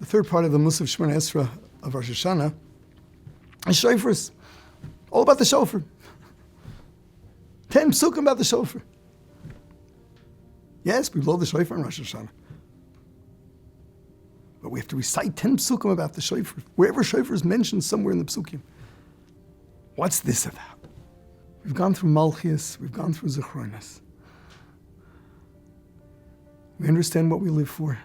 the third part of the Mussaf Shemoneh Esrei of Rosh Hashana is Shofars. All about the Shofar. 10 Pesukim about the Shofar. Yes, we blow the Shofar in Rosh Hashana. But we have to recite 10 Pesukim about the Shofar. Wherever Shofar is mentioned somewhere in the Pesukim. What's this about? We've gone through Malchus, we've gone through Zichronos. We understand what we live for.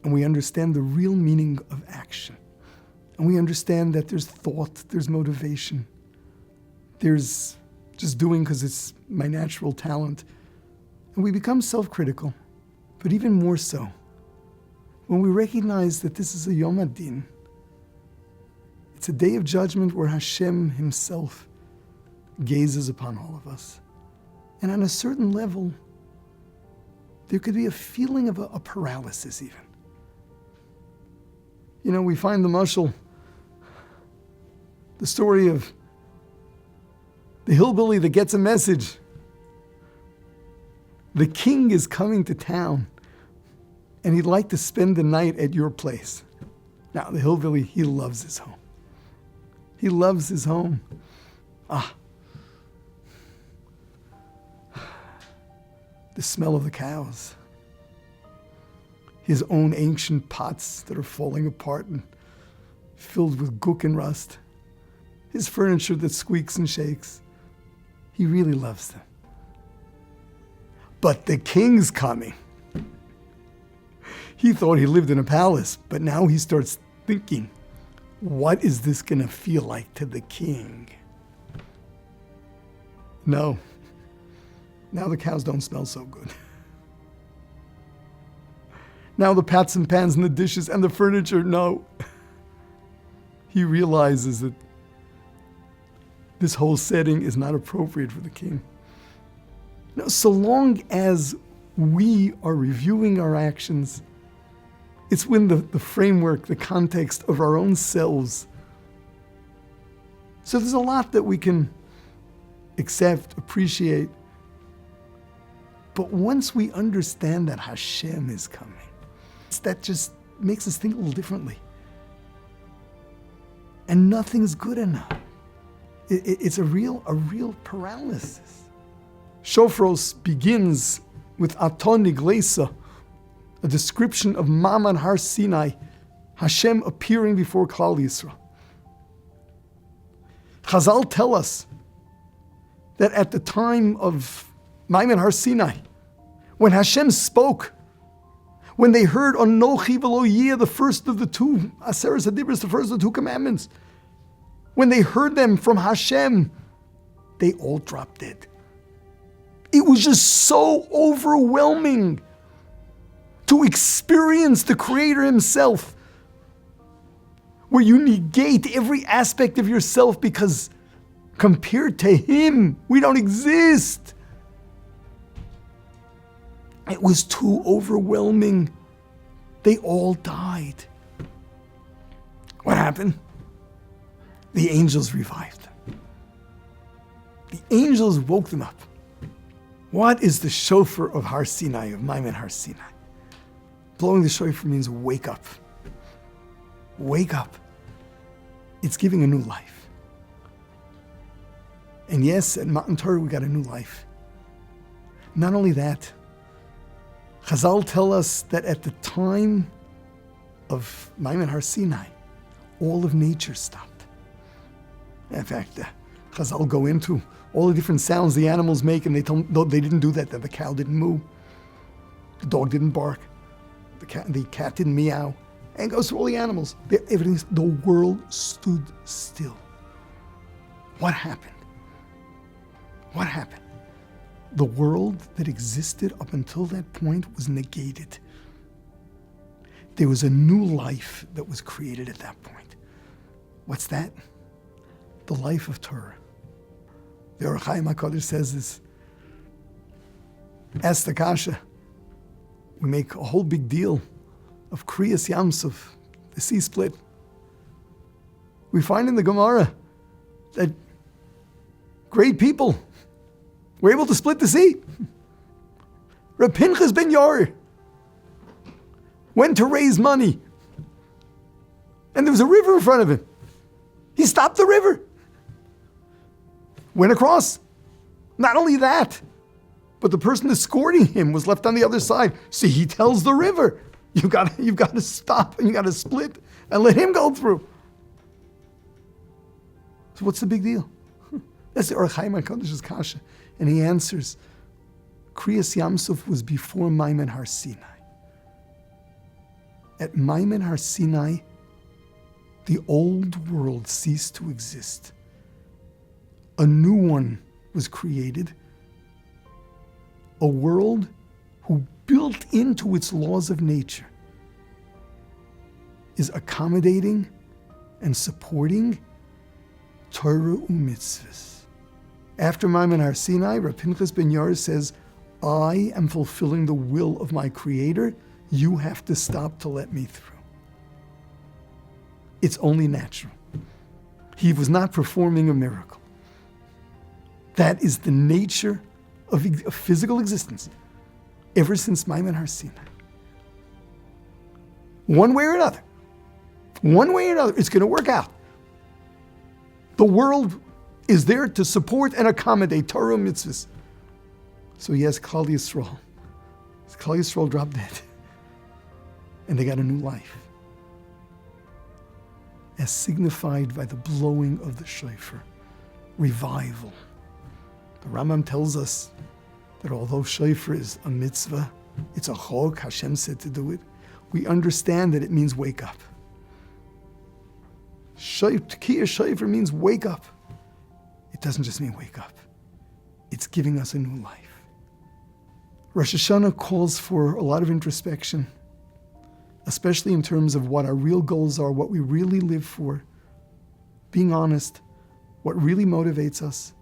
And we understand the real meaning of action. And we understand that there's thought, there's motivation. There's just doing because it's my natural talent. And we become self-critical. But even more so, when we recognize that this is a Yom Adin, it's a day of judgment where Hashem himself gazes upon all of us. And on a certain level, there could be a feeling of a paralysis even. You know, we find the mashal, the story of the hillbilly that gets a message. The king is coming to town and he'd like to spend the night at your place. Now, the hillbilly, he loves his home. He loves his home. The smell of the cows. His own ancient pots that are falling apart and filled with gook and rust. His furniture that squeaks and shakes. He really loves them. But the king's coming. He thought he lived in a palace, but now he starts thinking, what is this going to feel like to the king? No. Now the cows don't smell so good. Now the pots and pans and the dishes and the furniture, no. He realizes that this whole setting is not appropriate for the king. Now, so long as we are reviewing our actions, it's when the framework, the context of our own selves. So there's a lot that we can accept, appreciate. But once we understand that Hashem is coming, that just makes us think a little differently. And nothing's good enough. It's a real paralysis. Shofaros begins with Aton Niglesa, a description of Ma'amad Har Sinai, Hashem appearing before Klal Yisrael. Chazal tell us that at the time of Ma'amad Har Sinai, when Hashem spoke, when they heard Anochi v'lo yeh, the first of the two Aseres HaDibros, the first of the two commandments, when they heard them from Hashem, they all dropped dead. It was just so overwhelming to experience the Creator himself, where you negate every aspect of yourself because compared to him, we don't exist. It was too overwhelming. They all died. What happened? The angels revived them. The angels woke them up. What is the shofar of Har Sinai, of Ma'amad Har Sinai? Blowing the shofar means wake up. Wake up. It's giving a new life. And yes, at Matan Torah we got a new life. Not only that, Chazal tell us that at the time of Ma'amad Har Sinai, all of nature stopped. In fact, Chazal go into all the different sounds the animals make, and they tell them, no, they didn't do that. The cow didn't moo, the dog didn't bark, the cat didn't meow, and goes through all the animals. The world stood still. What happened? What happened? The world that existed up until that point was negated. There was a new life that was created at that point. What's that? The life of Torah. The Or Chaim HaKadosh says this. Ask the Kasha. We make a whole big deal of Kriyas Yamsuf, the sea split. We find in the Gemara that great people were able to split the sea. Reb Pinchas ben Yair, went to raise money. And there was a river in front of him. He stopped the river. Went across. Not only that, but the person escorting him was left on the other side. See, he tells the river, you've got to stop and you got to split and let him go through. So what's the big deal? That's the Or Chaim HaKadash's kasha. And he answers, Kriyas Yamsuf was before Ma'amad Har Sinai. At Ma'amad Har Sinai, the old world ceased to exist. A new one was created. A world who, built into its laws of nature, is accommodating and supporting Torah mitzvos. After Ma'amad Har Sinai, Rav Pinchas ben Yair says, I am fulfilling the will of my Creator. You have to stop to let me through. It's only natural. He was not performing a miracle. That is the nature of physical existence ever since Ma'amad Har Sinai. One way or another, it's going to work out. The world is there to support and accommodate Torah mitzvahs. So yes, Klal Yisrael. Klal Yisrael dropped dead. And they got a new life. As signified by the blowing of the shofar. Revival. The Rambam tells us that although shofar is a mitzvah, it's a chok, Hashem said to do it, we understand that it means wake up. Tekiyah shofar means wake up. It doesn't just mean wake up. It's giving us a new life. Rosh Hashana calls for a lot of introspection, especially in terms of what our real goals are, what we really live for, being honest, what really motivates us.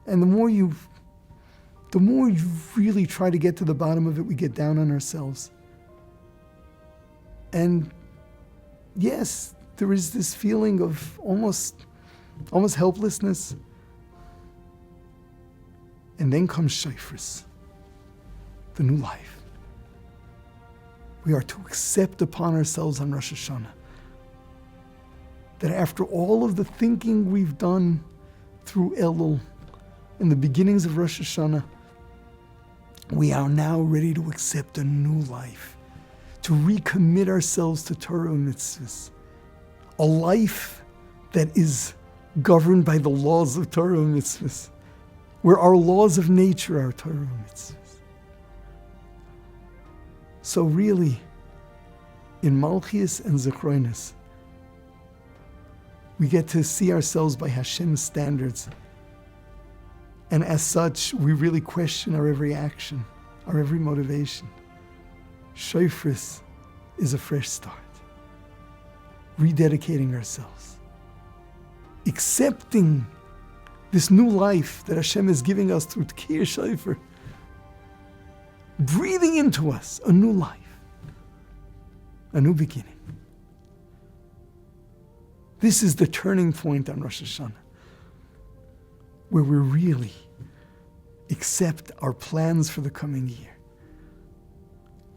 And the more you really try to get to the bottom of it, we get down on ourselves. And yes, there is this feeling of almost helplessness. And then comes Shofaros, the new life. We are to accept upon ourselves on Rosh Hashana that after all of the thinking we've done through Elul in the beginnings of Rosh Hashana, we are now ready to accept a new life, to recommit ourselves to Torah mitzvos, a life that is governed by the laws of Torah mitzvos, where our laws of nature are Torah mitzvos. So really, in Malchus and Zechroinus, we get to see ourselves by Hashem's standards. And as such, we really question our every action, our every motivation. Shofaros is a fresh start. Rededicating ourselves. Accepting this new life that Hashem is giving us through Tekiyah Shofar. Breathing into us a new life. A new beginning. This is the turning point on Rosh Hashana, where we really accept our plans for the coming year.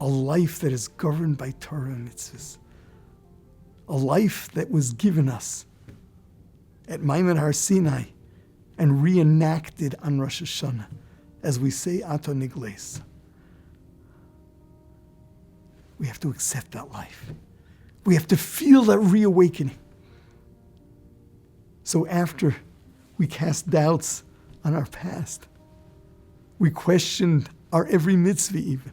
A life that is governed by Torah mitzvahs. A life that was given us at Ma'amad Har Sinai and reenacted on Rosh Hashana, as we say, Ato Nigles. We have to accept that life. We have to feel that reawakening. So after we cast doubts on our past, we questioned our every mitzvah even,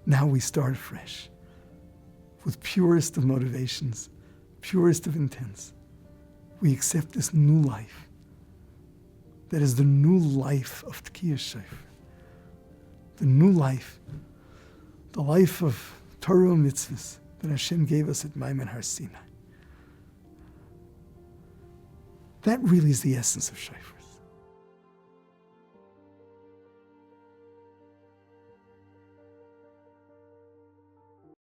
now we start afresh with purest of motivations, purest of intents. We accept this new life that is the new life of Tekiyah Shofar, the new life, the life of Torah mitzvahs that Hashem gave us at Ma'amad Har Sinai. That really is the essence of Shofar.